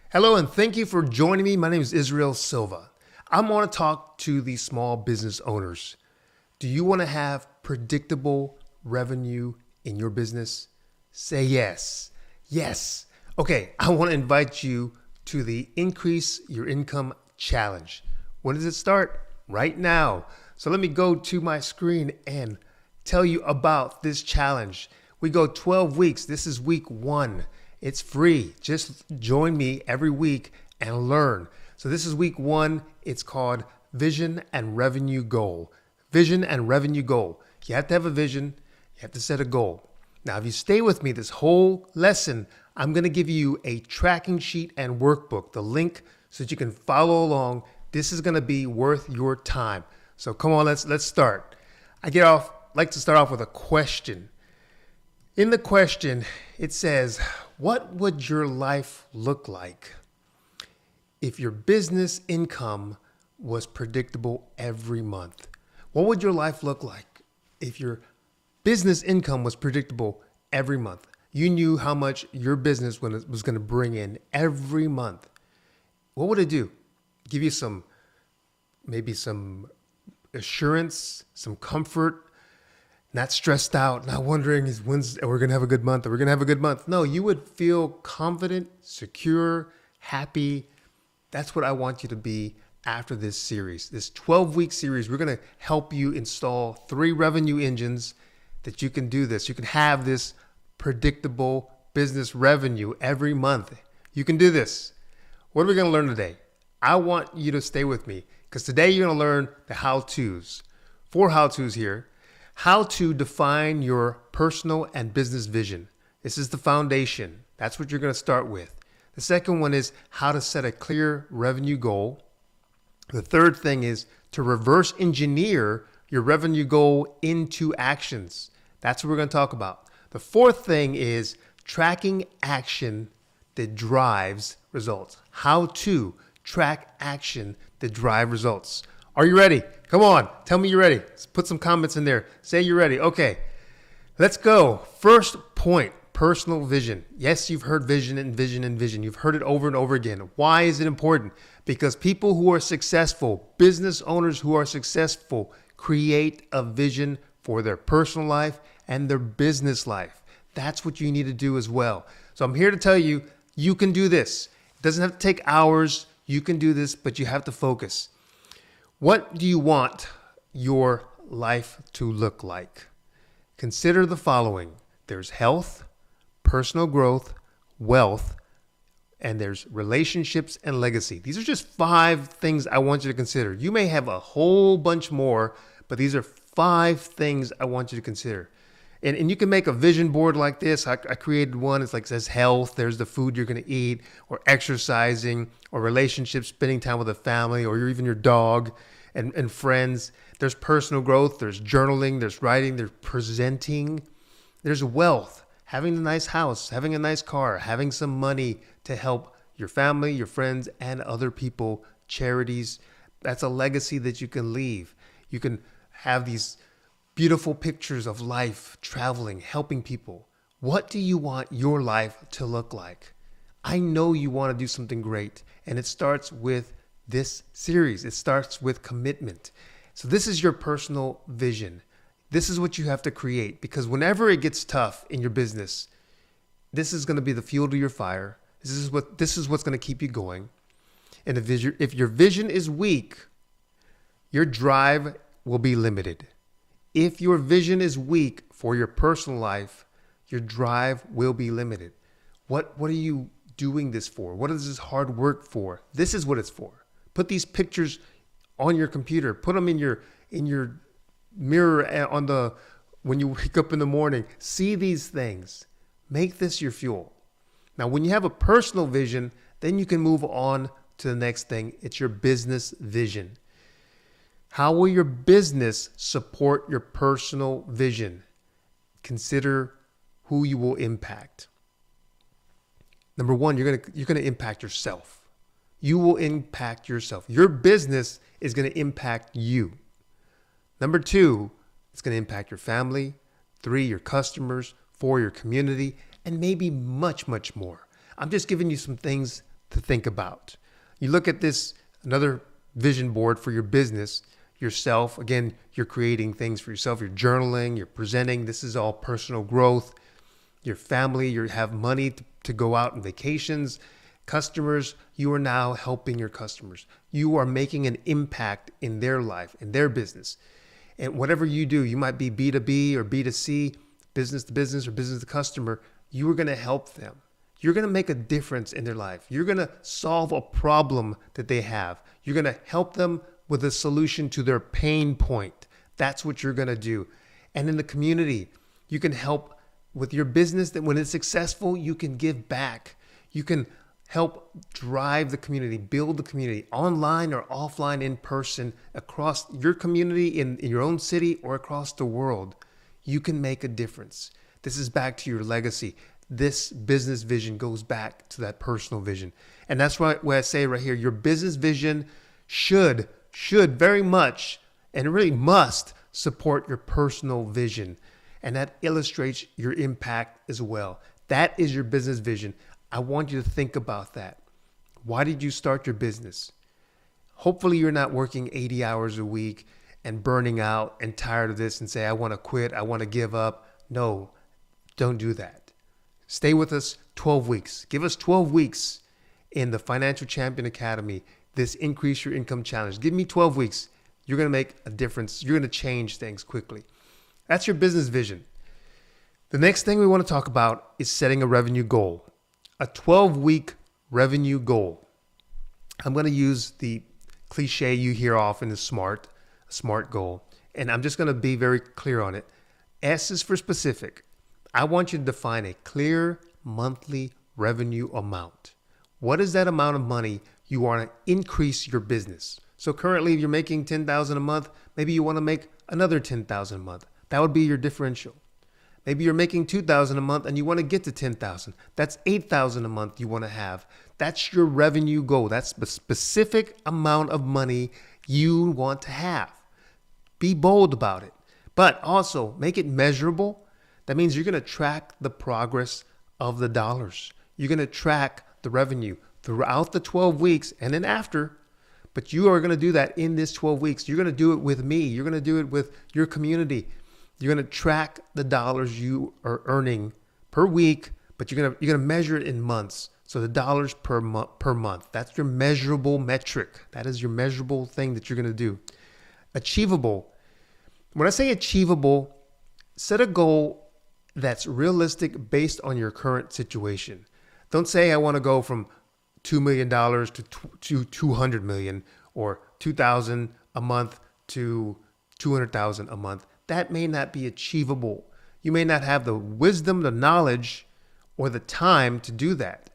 Hello and thank you for joining me. My name is Israel Silva. I want to talk to the small business owners. Do you want to have predictable revenue in your business? Say yes. Yes. Okay, I want to invite you to the Increase Your Income Challenge. When does it start? Right now. So let me go to my screen and tell you about this challenge. We go 12 weeks. This is week 1. It's free. Just join me every week and learn. So this is week 1. It's called Vision and Revenue Goal. Vision and Revenue Goal. You have to have a vision. You have to set a goal. Now, if you stay with me this whole lesson, I'm going to give you a tracking sheet and workbook, the link so that you can follow along. This is going to be worth your time. So come on, let's start. I like to start off with a question. In the question, it says, what would your life look like if your business income was predictable every month? What would your life look like if your business income was predictable every month? You knew how much your business was going to bring in every month. What would it do? Give you maybe some assurance, some comfort, not stressed out, not wondering when's we're going to have a good month. Are we going to have a good month? No, you would feel confident, secure, happy. That's what I want you to be after this series. This 12-week series, we're going to help you install 3 revenue engines that you can do this. You can have this predictable business revenue every month. You can do this. What are we going to learn today? I want you to stay with me because today you're going to learn the how-tos. 4 how-tos here. How to define your personal and business vision. This is the foundation. That's what you're going to start with. The second one is how to set a clear revenue goal. The third thing is to reverse engineer your revenue goal into actions. That's what we're going to talk about. The fourth thing is tracking action that drives results. How to track action that drive results. Are you ready? Come on, tell me you're ready. Let's put some comments in there. Say you're ready. Okay, let's go. First point, personal vision. Yes, you've heard vision and vision and vision. You've heard it over and over again. Why is it important? Because people who are successful, business owners who are successful, create a vision for their personal life and their business life. That's what you need to do as well. So I'm here to tell you, you can do this. It doesn't have to take hours. You can do this, but you have to focus. What do you want your life to look like? Consider the following. There's health, personal growth, wealth, and there's relationships and legacy. These are just 5 things I want you to consider. You may have a whole bunch more, but these are 5 things I want you to consider. And you can make a vision board like this. I created one. It's like it says health. There's the food you're going to eat, or exercising, or relationships, spending time with a family, or even your dog and friends. There's personal growth. There's journaling. There's writing. There's presenting. There's wealth, having a nice house, having a nice car, having some money to help your family, your friends, and other people, charities. That's a legacy that you can leave. You can have these beautiful pictures of life, traveling, helping people. What do you want your life to look like? I know you want to do something great, and it starts with this series. It starts with commitment. So this is your personal vision. This is what you have to create, because whenever it gets tough in your business, this is going to be the fuel to your fire. This is what's going to keep you going. And if your vision is weak, your drive will be limited. If your vision is weak for your personal life, your drive will be limited. What are you doing this for? What is this hard work for? This is what it's for. Put these pictures on your computer. Put them in your mirror when you wake up in the morning. See these things. Make this your fuel. Now, when you have a personal vision, then you can move on to the next thing. It's your business vision. How will your business support your personal vision? Consider who you will impact. Number 1, you're going to impact yourself. You will impact yourself. Your business is going to impact you. Number 2, it's going to impact your family. 3, your customers. 4, your community, and maybe much, much more. I'm just giving you some things to think about. You look at this, another vision board for your business, yourself. Again, you're creating things for yourself. You're journaling, you're presenting. This is all personal growth. Your family, you have money to go out on vacations. Customers, you are now helping your customers. You are making an impact in their life, in their business. And whatever you do, you might be B2B or B2C, business to business or business to customer, you are going to help them. You're going to make a difference in their life. You're going to solve a problem that they have. You're going to help them with a solution to their pain point. That's what you're going to do. And in the community, you can help with your business, that when it's successful, you can give back. You can help drive the community, build the community, online or offline, in person, across your community, in your own city, or across the world. You can make a difference. This is back to your legacy. This business vision goes back to that personal vision. And that's why I say right here, your business vision should very much, and really must, support your personal vision. And that illustrates your impact as well. That is your business vision. I want you to think about that. Why did you start your business? Hopefully you're not working 80 hours a week and burning out and tired of this and say, I want to quit, I want to give up. No, don't do that. Stay with us 12 weeks. Give us 12 weeks in the Financial Champion Academy, this Increase Your Income Challenge. Give me 12 weeks. You're going to make a difference. You're going to change things quickly. That's your business vision. The next thing we want to talk about is setting a revenue goal, a 12-week revenue goal. I'm going to use the cliche you hear often is SMART, a SMART goal, and I'm just going to be very clear on it. S is for specific. I want you to define a clear monthly revenue amount. What is that amount of money you want to increase your business? So currently, if you're making $10,000 a month, maybe you want to make another $10,000 a month. That would be your differential. Maybe you're making $2,000 a month and you want to get to $10,000. That's $8,000 a month you want to have. That's your revenue goal. That's the specific amount of money you want to have. Be bold about it, but also make it measurable. That means you're going to track the progress of the dollars. You're going to track the revenue throughout the 12 weeks and then after. But you are going to do that in this 12 weeks. You're going to do it with me. You're going to do it with your community. You're going to track the dollars you are earning per week, but you're going to measure it in months. So the dollars per month. That's your measurable metric. That is your measurable thing that you're going to do. Achievable. When I say achievable, set a goal that's realistic based on your current situation. Don't say I want to go from $2 million to $200 million, or $2,000 a month to $200,000 a month. That may not be achievable. You may not have the wisdom, the knowledge, or the time to do that.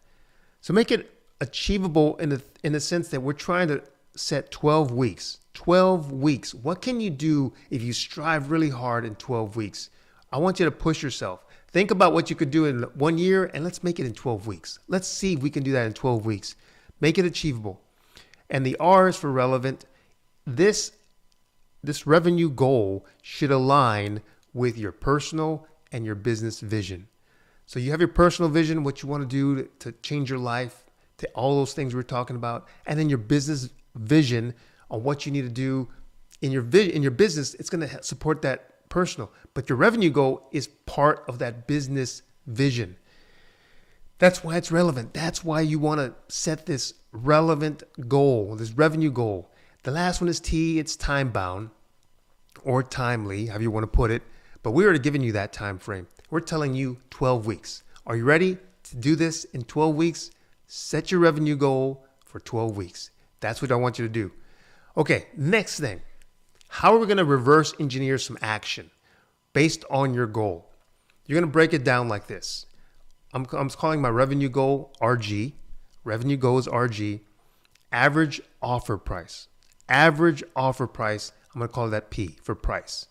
So make it achievable in the sense that we're trying to set 12 weeks. 12 weeks. What can you do if you strive really hard in 12 weeks? I want you to push yourself. Think about what you could do in 1 year, and let's make it in 12 weeks. Let's see if we can do that in 12 weeks. Make it achievable. And the R is for relevant. This revenue goal should align with your personal and your business vision. So you have your personal vision, what you want to do to change your life, to all those things we're talking about, and then your business vision on what you need to do in your business. It's going to support that personal, but your revenue goal is part of that business vision. That's why it's relevant. That's why you want to set this relevant goal, this revenue goal. The last one is T. It's time bound or timely, however you want to put it. But we already given you that time frame. We're telling you 12 weeks. Are you ready to do this in 12 weeks? Set your revenue goal for 12 weeks. That's what I want you to do. Okay, next thing. How are we going to reverse engineer some action based on your goal? You're going to break it down like this. I'm calling my revenue goal RG. Revenue goal is RG. Average offer price. Average offer price. I'm going to call that P for price.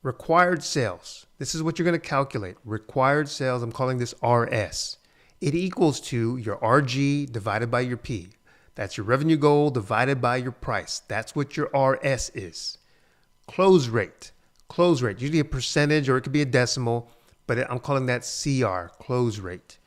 Required sales. This is what you're going to calculate. Required sales. I'm calling this RS. It equals to your RG divided by your P. That's your revenue goal divided by your price. That's what your RS is. Close rate. Close rate. Usually a percentage or it could be a decimal, but I'm calling that CR, close rate.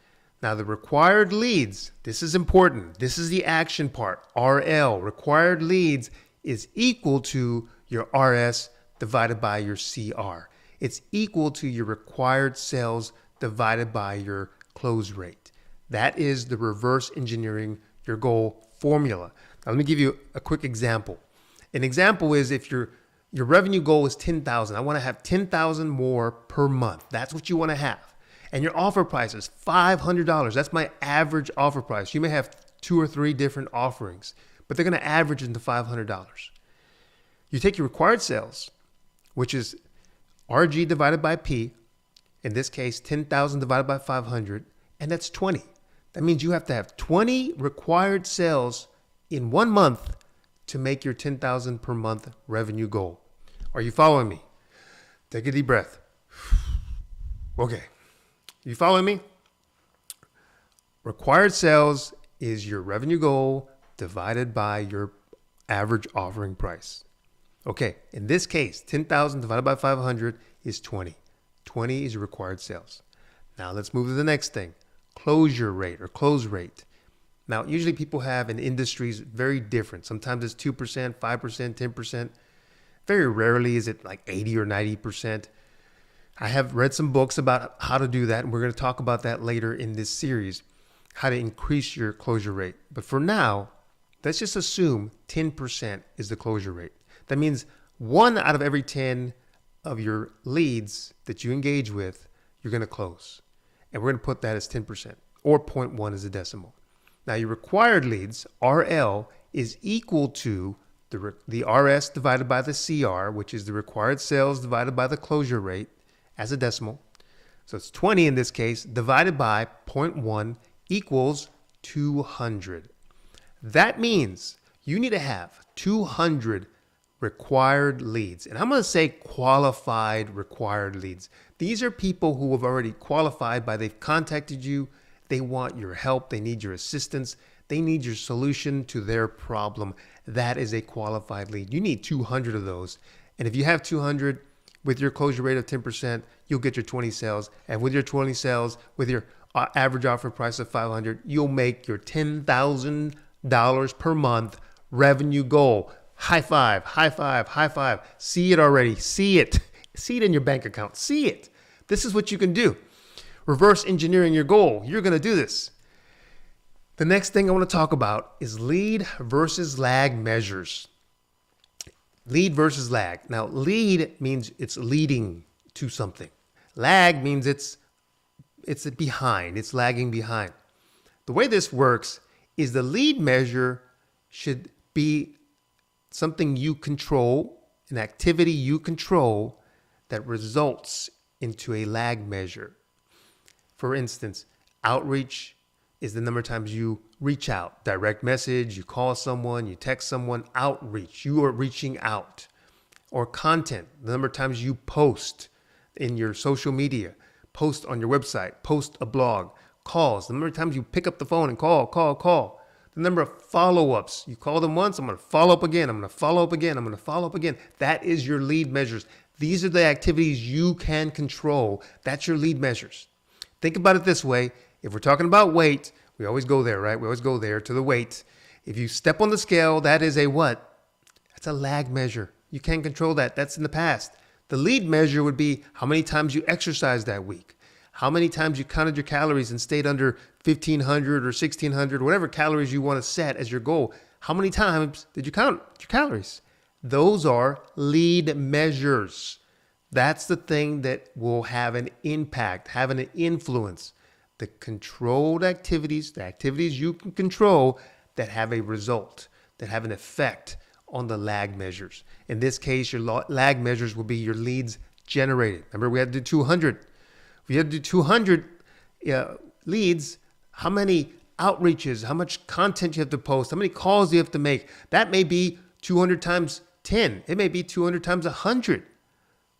Now the required leads, this is important. This is the action part. RL, required leads, is equal to your RS divided by your CR. It's equal to your required sales divided by your close rate. That is the reverse engineering your goal formula. Now let me give you a quick example. An example is if your revenue goal is 10,000. I want to have 10,000 more per month. That's what you want to have. And your offer price is $500. That's my average offer price. You may have 2 or 3 different offerings, but they're going to average into $500. You take your required sales, which is RG divided by P, in this case, 10,000 divided by 500, and that's 20. That means you have to have 20 required sales in 1 month to make your 10,000 per month revenue goal. Are you following me? Take a deep breath. Okay. You following me? Required sales is your revenue goal divided by your average offering price. Okay, in this case, 10,000 divided by 500 is 20. 20 is your required sales. Now let's move to the next thing. Closure rate or close rate. Now, usually people have in industries very different. Sometimes it's 2%, 5%, 10%. Very rarely is it like 80 or 90%. I have read some books about how to do that, and we're going to talk about that later in this series, how to increase your closure rate. But for now, let's just assume 10% is the closure rate. That means 1 out of every 10 of your leads that you engage with, you're going to close. And we're going to put that as 10% or 0.1 as a decimal. Now, your required leads, RL, is equal to the RS divided by the CR, which is the required sales divided by the closure rate as a decimal. So it's 20 in this case, divided by 0.1 equals 200. That means you need to have 200 required leads. And I'm going to say qualified required leads. These are people who have already qualified they've contacted you. They want your help. They need your assistance. They need your solution to their problem. That is a qualified lead. You need 200 of those. And if you have 200 with your closure rate of 10%, you'll get your 20 sales. And with your 20 sales, with your average offer price of 500, you'll make your $10,000 per month revenue goal. High five, high five, high five. See it already. See it. See it in your bank account. See it. This is what you can do. Reverse engineering your goal. You're going to do this. The next thing I want to talk about is lead versus lag measures. Lead versus lag. Now, lead means it's leading to something. Lag means it's behind. It's lagging behind. The way this works is the lead measure should be something you control, an activity you control that results into a lag measure. For instance, outreach is the number of times you reach out. Direct message, you call someone, you text someone. Outreach, you are reaching out. Or content, the number of times you post in your social media, post on your website, post a blog. Calls, the number of times you pick up the phone and call. The number of follow-ups. You call them once, I'm going to follow up again. I'm going to follow up again. I'm going to follow up again. That is your lead measures. These are the activities you can control. That's your lead measures. Think about it this way. If we're talking about weight, we always go there, right? We always go there to the weight. If you step on the scale, that is a what? That's a lag measure. You can't control that. That's in the past. The lead measure would be how many times you exercised that week. How many times you counted your calories and stayed under 1,500 or 1,600, whatever calories you want to set as your goal. How many times did you count your calories? Those are lead measures. That's the thing that will have an impact, have an influence. The controlled activities, the activities you can control that have a result, that have an effect on the lag measures. In this case, your lag measures will be your leads generated. Remember, we had to do 200. We had to do 200 leads. How many outreaches, how much content you have to post, how many calls you have to make. That may be 200 times 10. It may be 200 times 100.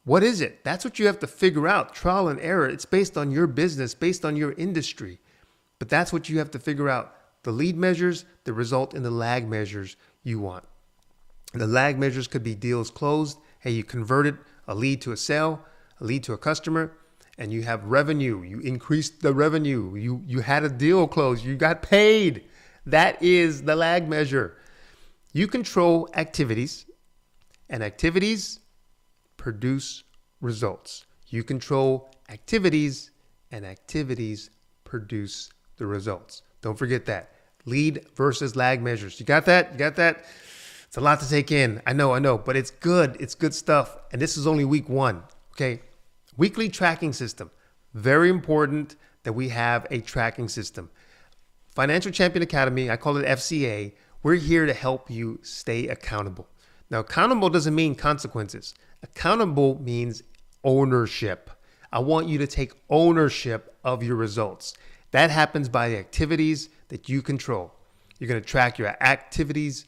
What is it? That's what you have to figure out. Trial and error. It's based on your business, based on your industry. But that's what you have to figure out. The lead measures, the result in the lag measures you want. The lag measures could be deals closed. Hey, you converted a lead to a sale, a lead to a customer. and you have revenue, you increased the revenue, you had a deal closed, you got paid. That is the lag measure. You control activities, and activities produce results. You control activities, and activities produce the results. Don't forget that. Lead versus lag measures. You got that? You got that? It's a lot to take in. I know, but it's good. It's good stuff. And this is only week 1, okay? Weekly tracking system. Very important that we have a tracking system. Financial Champion Academy, I call it FCA. We're here to help you stay accountable. Now, accountable doesn't mean consequences. Accountable means ownership. I want you to take ownership of your results. That happens by the activities that you control. You're going to track your activities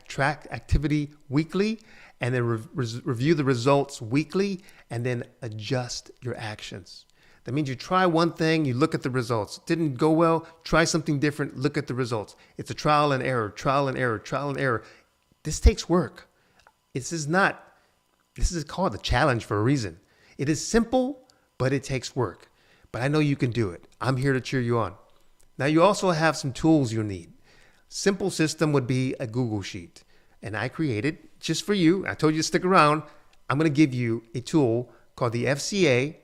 track activity weekly, and then review the results weekly, and then adjust your actions. That means you try one thing, you look at the results. Didn't go well, try something different, look at the results. It's a trial and error, trial and error, trial and error. This takes work. This is called a challenge for a reason. It is simple, but it takes work. But I know you can do it. I'm here to cheer you on. Now, you also have some tools you'll need. Simple system would be a Google Sheet. And I created just for you. I told you to stick around. I'm going to give you a tool called the FCA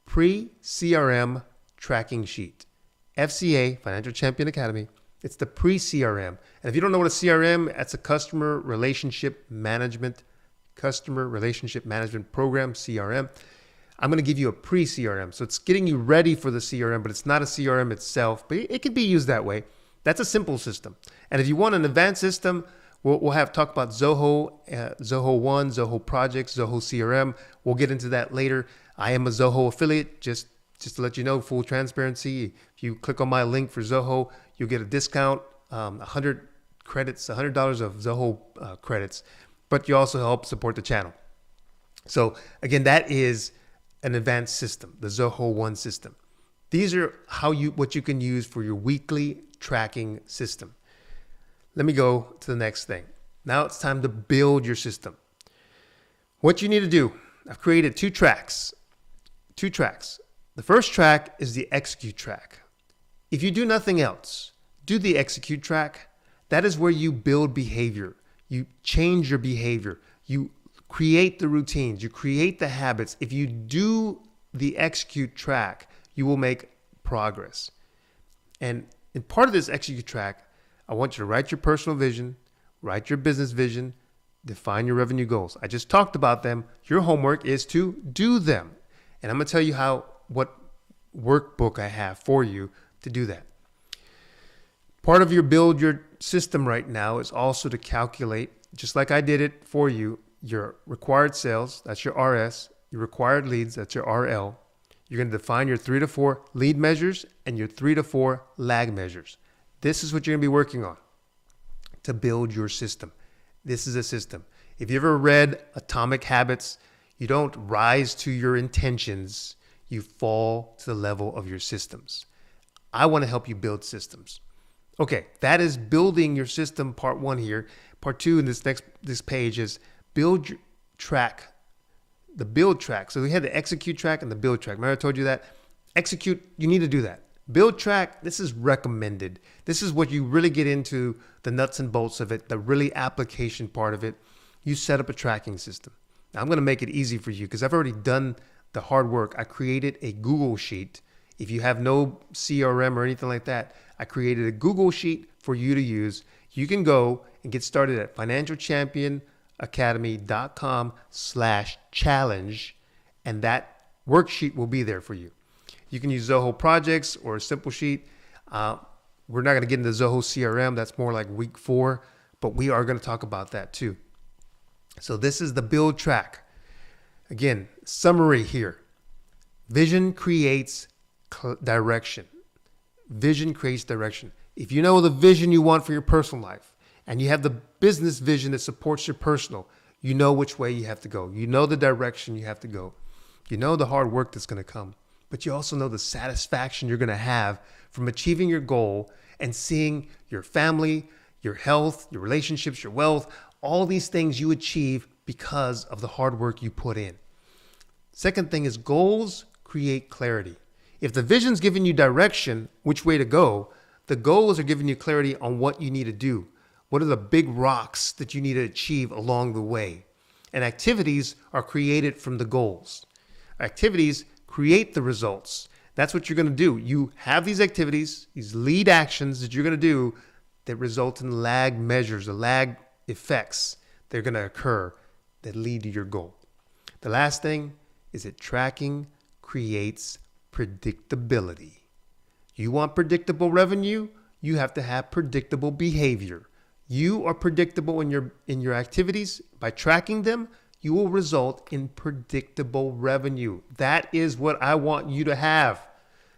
Pre-CRM Tracking Sheet. FCA, Financial Champion Academy. It's the pre-CRM. And if you don't know what a CRM, that's a customer relationship management program, CRM. I'm going to give you a pre-CRM. So it's getting you ready for the CRM, but it's not a CRM itself, but it can be used that way. That's a simple system. And if you want an advanced system, we'll have talk about Zoho, Zoho One, Zoho Projects, Zoho CRM. We'll get into that later. I am a Zoho affiliate, just to let you know, full transparency. If you click on my link for Zoho, you'll get a discount, 100 credits, $100 of Zoho credits, but you also help support the channel. So again, that is an advanced system, the Zoho One system. These are what you can use for your weekly tracking system. Let me go to the next thing. Now it's time to build your system. What you need to do, I've created two tracks. The first track is the execute track. If you do nothing else, do the execute track. That is where you build behavior. You change your behavior. You create the routines. You create the habits. If you do the execute track, you will make progress. And in part of this execute track, I want you to write your personal vision, write your business vision, define your revenue goals. I just talked about them. Your homework is to do them. And I'm going to tell you what workbook I have for you to do that. Part of your build your system right now is also to calculate, just like I did it for you, your required sales, that's your RS, your required leads, that's your RL. You're going to define your 3 to 4 lead measures and your 3 to 4 lag measures. This is what you're going to be working on to build your system. This is a system. If you ever read Atomic Habits, you don't rise to your intentions, you fall to the level of your systems. I want to help you build systems. Okay, that is building your system, part 1 here. Part 2 in this page is build your track. The build track. So we had the execute track and the build track. Remember I told you that? Execute, you need to do that. Build track, this is recommended. This is what you really get into the nuts and bolts of it, the really application part of it. You set up a tracking system. Now I'm going to make it easy for you because I've already done the hard work. I created a Google Sheet. If you have no CRM or anything like that, I created a Google Sheet for you to use. You can go and get started at financialchampionacademy.com/challenge, and that worksheet will be there for you. You can use Zoho Projects or a simple sheet. We're not going to get into Zoho CRM. That's more like week 4, but we are going to talk about that too. So this is the build track. Again, summary here. Vision creates direction. Vision creates direction. If you know the vision you want for your personal life and you have the business vision that supports your personal, you know which way you have to go. You know the direction you have to go. You know the hard work that's going to come. But you also know the satisfaction you're going to have from achieving your goal and seeing your family, your health, your relationships, your wealth, all these things you achieve because of the hard work you put in. Second thing is goals create clarity. If the vision's giving you direction, which way to go, the goals are giving you clarity on what you need to do. What are the big rocks that you need to achieve along the way? And activities are created from the goals. Activities create the results. That's what you're going to do. You have these activities, these lead actions that you're going to do that result in lag measures, the lag effects that are going to occur that lead to your goal. The last thing is that tracking creates predictability. You want predictable revenue, you have to have predictable behavior. You are predictable in your activities. By tracking them, you will result in predictable revenue. That is what I want you to have.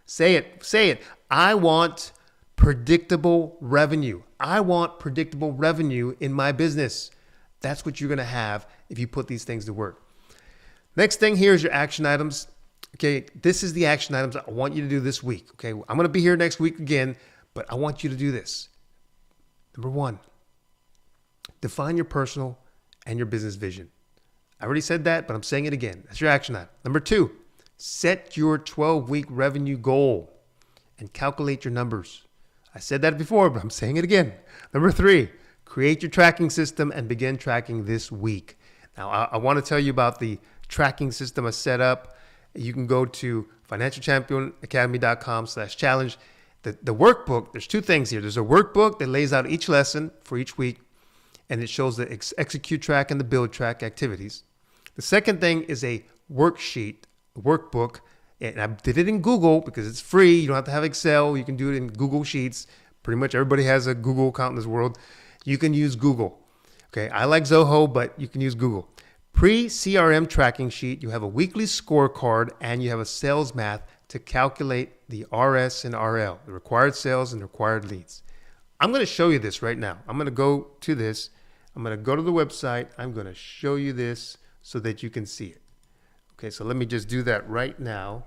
Say it. I want predictable revenue. I want predictable revenue in my business. That's what you're going to have if you put these things to work. Next thing here is your action items. Okay, this is the action items I want you to do this week. Okay, I'm going to be here next week again, but I want you to do this. Number 1, define your personal and your business vision. I already said that, but I'm saying it again. That's your action item. Number 2, set your 12-week revenue goal and calculate your numbers. I said that before, but I'm saying it again. Number 3, create your tracking system and begin tracking this week. Now, I want to tell you about the tracking system I set up. You can go to financialchampionacademy.com/challenge. The workbook, there's 2 things here. There's a workbook that lays out each lesson for each week, and it shows the execute track and the build track activities. The second thing is a worksheet, workbook, and I did it in Google because it's free. You don't have to have Excel. You can do it in Google Sheets. Pretty much everybody has a Google account in this world. You can use Google. Okay, I like Zoho, but you can use Google. Pre-CRM tracking sheet, you have a weekly scorecard, and you have a sales math to calculate the RS and RL, the required sales and required leads. I'm going to show you this right now. I'm going to go to this. I'm going to go to the website. I'm going to show you this so that you can see it. Okay, so let me just do that right now.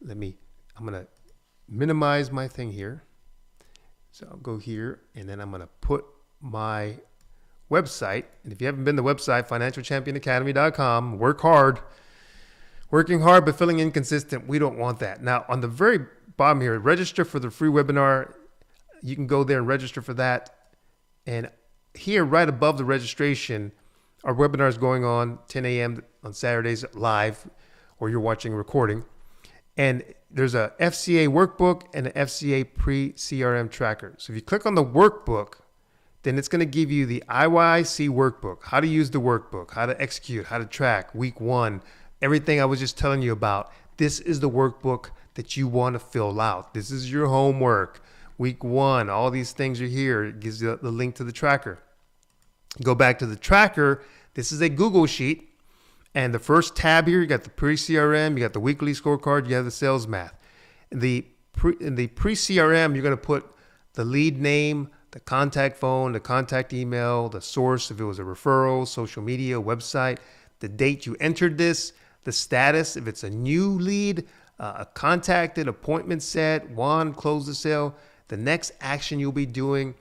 I'm going to minimize my thing here. So I'll go here, and then I'm going to put my website. And if you haven't been to the website, financialchampionacademy.com, working hard but feeling inconsistent. We don't want that. Now, on the very bottom here, register for the free webinar. You can go there and register for that. And here, right above the registration, our webinar is going on 10 a.m. on Saturdays live, or you're watching a recording. And there's a FCA workbook and an FCA pre-CRM tracker. So if you click on the workbook, then it's going to give you the IYIC workbook, how to use the workbook, how to execute, how to track week 1, everything I was just telling you about. This is the workbook that you want to fill out. This is your homework. Week 1, all these things are here. It gives you the link to the tracker. Go back to the tracker. This is a Google sheet. And the first tab here, you got the pre-CRM, you got the weekly scorecard, you have the sales math. In the pre-CRM, you're going to put the lead name, the contact phone, the contact email, the source, if it was a referral, social media, website, the date you entered this, the status, if it's a new lead, a contacted, appointment set, won, close the sale, the next action you'll be doing.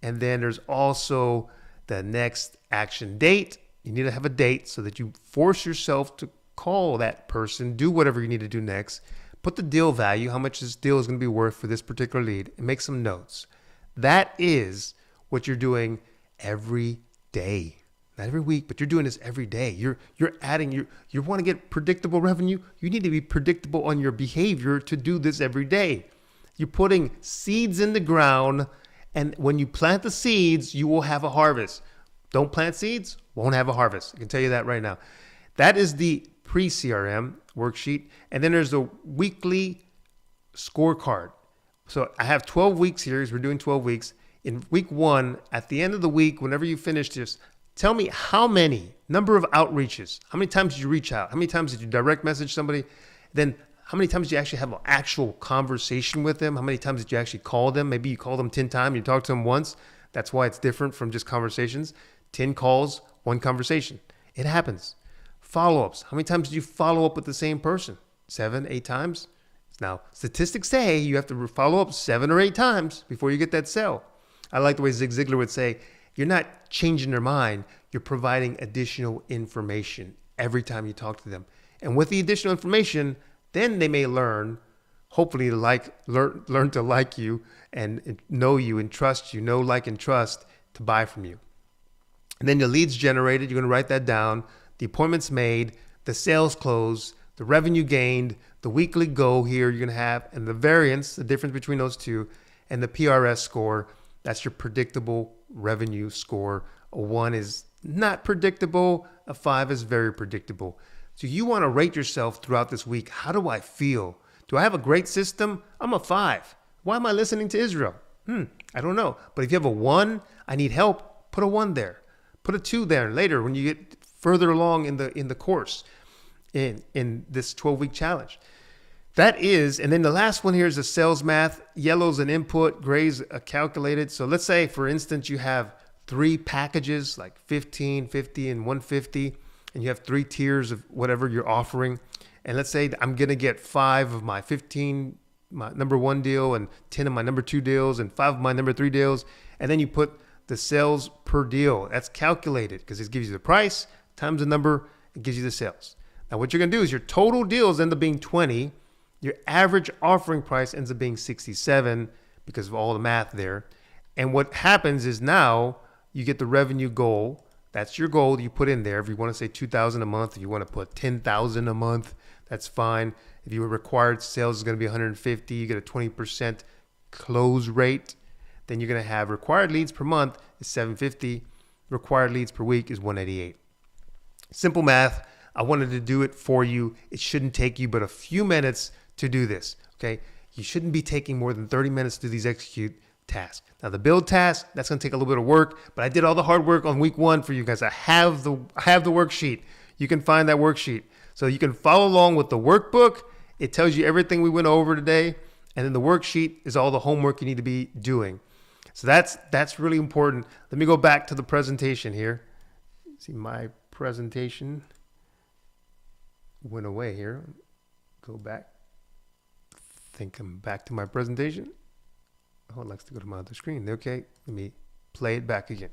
And then there's also the next action date. You need to have a date so that you force yourself to call that person, do whatever you need to do next, put the deal value, how much this deal is going to be worth for this particular lead, and make some notes. That is what you're doing every day. Not every week, but you're doing this every day. You're adding, you want to get predictable revenue. You need to be predictable on your behavior to do this every day. You're putting seeds in the ground, and when you plant the seeds, you will have a harvest. Don't plant seeds, won't have a harvest. I can tell you that right now. That is the pre-CRM worksheet. And then there's the weekly scorecard. So I have 12 weeks here, as we're doing 12 weeks. In week 1, at the end of the week, whenever you finish this, tell me how many, number of outreaches, how many times did you reach out? How many times did you direct message somebody? Then how many times did you actually have an actual conversation with them? How many times did you actually call them? Maybe you called them 10 times, you talked to them once. That's why it's different from just conversations. 10 calls, 1 conversation. It happens. Follow-ups. How many times did you follow up with the same person? 7, 8 times? Now, statistics say you have to follow up 7 or 8 times before you get that sale. I like the way Zig Ziglar would say, you're not changing their mind. You're providing additional information every time you talk to them. And with the additional information, then they may learn, hopefully learn to like you and know you and trust you, know, like, and trust to buy from you. And then the leads generated, you're going to write that down, the appointments made, the sales closed, the revenue gained, the weekly goal here you're going to have, and the variance, the difference between those two, and the PRS score. That's your predictable revenue score. A 1 is not predictable. A 5 is very predictable. So you want to rate yourself throughout this week. How do I feel? Do I have a great system? I'm a 5. Why am I listening to Israel? I don't know. But if you have a 1, I need help, put a 1 there. Put a 2 there later when you get further along in the course in this 12-week challenge. That is, and then the last one here is the sales math. Yellow's an input, gray's a calculated. So let's say, for instance, you have 3 packages, like 15, 50, and 150, and you have 3 tiers of whatever you're offering. And let's say I'm going to get 5 of my 15, my number 1 deal, and 10 of my number 2 deals, and 5 of my number 3 deals. And then you put the sales per deal. That's calculated because it gives you the price times the number, it gives you the sales. Now what you're going to do is your total deals end up being 20. Your average offering price ends up being 67 because of all the math there. And what happens is now you get the revenue goal. That's your goal that you put in there. If you want to say 2,000 a month, if you want to put 10,000 a month, that's fine. If your required sales is going to be 150, you get a 20% close rate. Then you're going to have required leads per month is 750. Required leads per week is 188. Simple math. I wanted to do it for you. It shouldn't take you but a few minutes to do this, okay? You shouldn't be taking more than 30 minutes to do these execute tasks. Now the build task, that's gonna take a little bit of work, but I did all the hard work on week 1 for you guys. I have the worksheet. You can find that worksheet. So you can follow along with the workbook. It tells you everything we went over today. And then the worksheet is all the homework you need to be doing. So that's really important. Let me go back to the presentation here. See, my presentation went away here. Go back. Think I'm back to my presentation. Oh, it likes to go to my other screen. Okay, let me play it back again.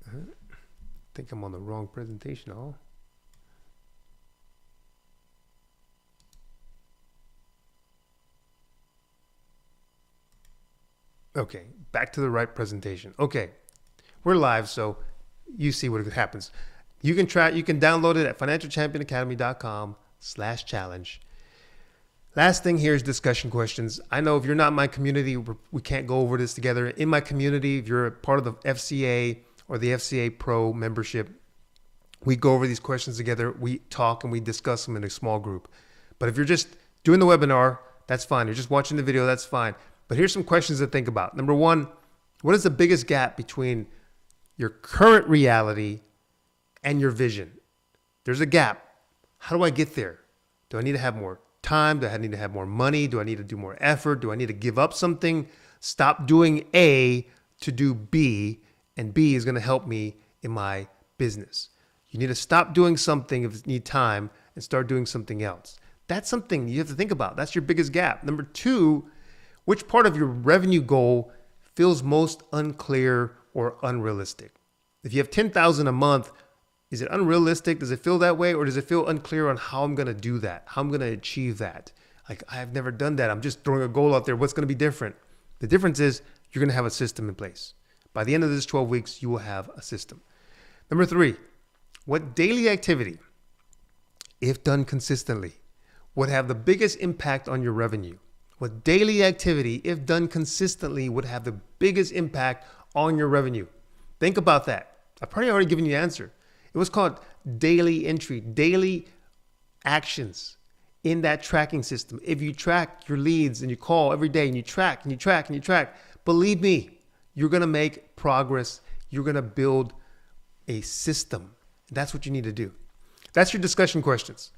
I think I'm on the wrong presentation. Oh. Okay, back to the right presentation. Okay, we're live, so you see what happens. You can download it at financialchampionacademy.com/challenge. Last thing here is discussion questions. I know if you're not in my community, we can't go over this together. In my community, if you're a part of the FCA or the FCA Pro membership, we go over these questions together. We talk and we discuss them in a small group. But if you're just doing the webinar, that's fine. You're just watching the video, that's fine. But here's some questions to think about. Number 1, what is the biggest gap between your current reality and your vision? There's a gap. How do I get there? Do I need to have more time? Do I need to have more money? Do I need to do more effort? Do I need to give up something? Stop doing A to do B, and B is going to help me in my business. You need to stop doing something if you need time and start doing something else. That's something you have to think about. That's your biggest gap. Number 2, which part of your revenue goal feels most unclear or unrealistic? If you have 10,000 a month, is it unrealistic? Does it feel that way? Or does it feel unclear on how I'm going to do that? How I'm going to achieve that? Like, I've never done that. I'm just throwing a goal out there. What's going to be different? The difference is you're going to have a system in place. By the end of this 12 weeks, you will have a system. Number 3, what daily activity, if done consistently, would have the biggest impact on your revenue? What daily activity, if done consistently, would have the biggest impact on your revenue? Think about that. I've probably already given you the answer. It was called daily entry, daily actions in that tracking system. If you track your leads and you call every day and you track and you track and you track, believe me, you're going to make progress. You're going to build a system. That's what you need to do. That's your discussion questions.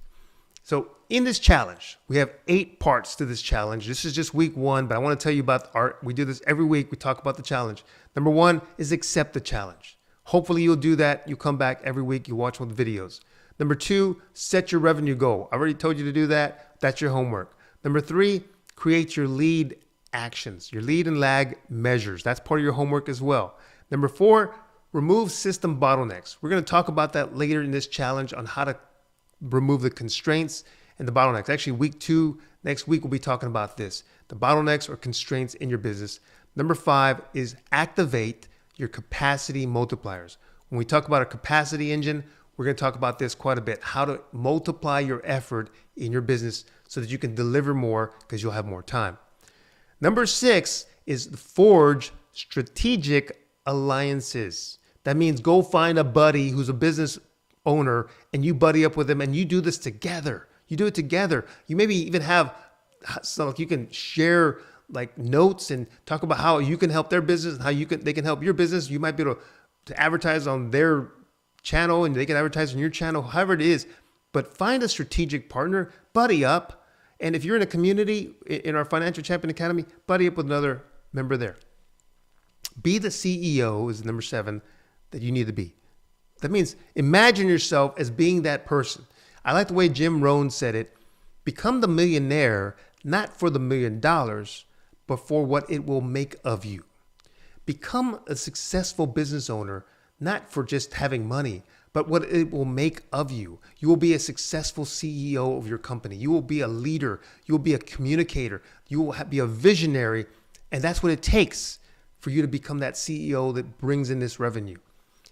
So in this challenge, we have 8 parts to this challenge. This is just week 1, but I want to tell you about we do this every week. We talk about the challenge. Number 1 is accept the challenge. Hopefully you'll do that. You come back every week. You watch one of the videos. Number 2, set your revenue goal. I already told you to do that. That's your homework. Number 3, create your lead actions, your lead and lag measures. That's part of your homework as well. Number 4, remove system bottlenecks. We're going to talk about that later in this challenge on how to remove the constraints and the bottlenecks. Actually, week 2, next week, we'll be talking about this, the bottlenecks or constraints in your business. Number 5 is activate your capacity multipliers. When we talk about a capacity engine, we're going to talk about this quite a bit, how to multiply your effort in your business so that you can deliver more because you'll have more time. Number 6 is forge strategic alliances. That means go find a buddy who's a business owner and you buddy up with them and you do this together. You do it together. You maybe even have, so like you can share like notes and talk about how you can help their business and how they can help your business. You might be able to advertise on their channel and they can advertise on your channel, however it is. But find a strategic partner, buddy up. And if you're in a community, in our Financial Champion Academy, buddy up with another member there. Be the CEO is number 7 that you need to be. That means imagine yourself as being that person. I like the way Jim Rohn said it. Become the millionaire, not for the $1 million, but for what it will make of you. Become a successful business owner, not for just having money, but what it will make of you. You will be a successful CEO of your company. You will be a leader. You will be a communicator. You will be a visionary. And that's what it takes for you to become that CEO that brings in this revenue.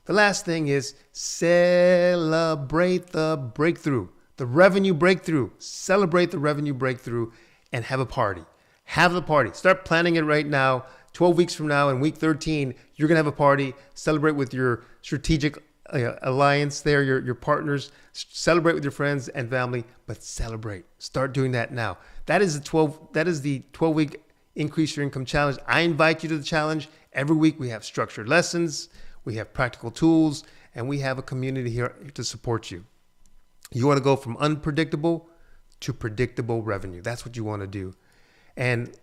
The last thing is celebrate the breakthrough, the revenue breakthrough. Celebrate the revenue breakthrough and have a party. Have the party. Start planning it right now. 12 weeks from now, in week 13, you're going to have a party. Celebrate with your strategic alliance there, your partners. Celebrate with your friends and family, but celebrate. Start doing that now. That is the 12-week Increase Your Income Challenge. I invite you to the challenge. Every week we have structured lessons, we have practical tools, and we have a community here to support you. You want to go from unpredictable to predictable revenue. That's what you want to do. And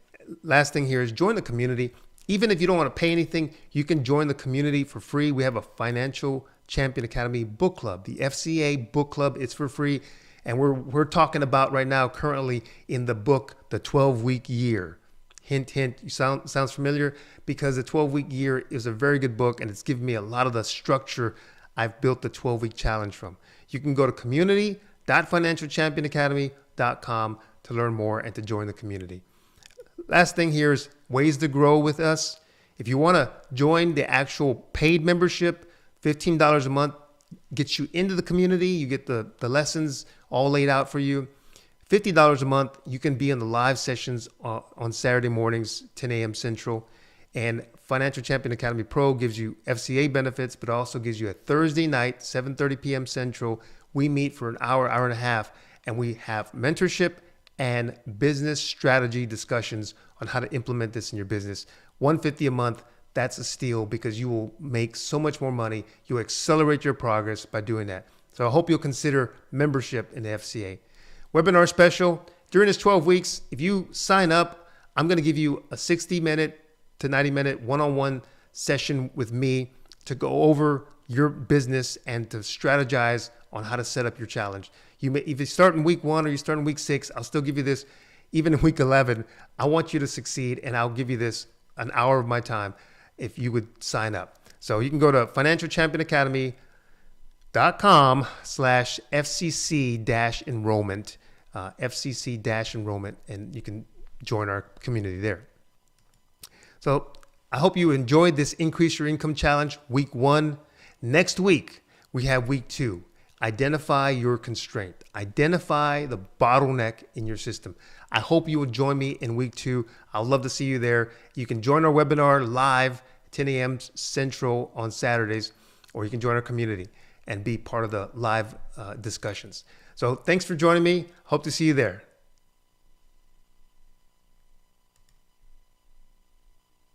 last thing here is join the community. Even if you don't want to pay anything, you can join the community for free. We have a Financial Champion Academy book club, the FCA book club. It's for free. And we're talking about right now currently in the book, The 12-Week Year. Hint, hint, sounds familiar? Because the 12-week year is a very good book and it's given me a lot of the structure I've built the 12-week challenge from. You can go to community.financialchampionacademy.com to learn more and to join the community. Last thing here is ways to grow with us. If you want to join the actual paid membership, $15 a month gets you into the community. You get the lessons all laid out for you. $50 a month, you can be in the live sessions on Saturday mornings, 10 a.m. Central. And Financial Champion Academy Pro gives you FCA benefits, but also gives you a Thursday night, 7:30 p.m. Central. We meet for an hour, hour and a half, and we have mentorship and business strategy discussions on how to implement this in your business. $150 a month, that's a steal because you will make so much more money. You'll accelerate your progress by doing that. So I hope you'll consider membership in the FCA. Webinar special. During this 12 weeks, if you sign up, I'm going to give you a 60-minute to 90-minute one-on-one session with me to go over your business and to strategize on how to set up your challenge. If you start in week 1 or you start in week 6, I'll still give you this. Even in week 11, I want you to succeed, and I'll give you this an hour of my time if you would sign up. So you can go to financialchampionacademy.com/FCC-enrollment, FCC-enrollment, and you can join our community there. So I hope you enjoyed this Increase Your Income Challenge, week 1. Next week, we have week 2. Identify your constraint. Identify the bottleneck in your system. I hope you will join me in week 2. I'd love to see you there. You can join our webinar live, 10 a.m. Central on Saturdays, or you can join our community and be part of the live discussions. So thanks for joining me. Hope to see you there.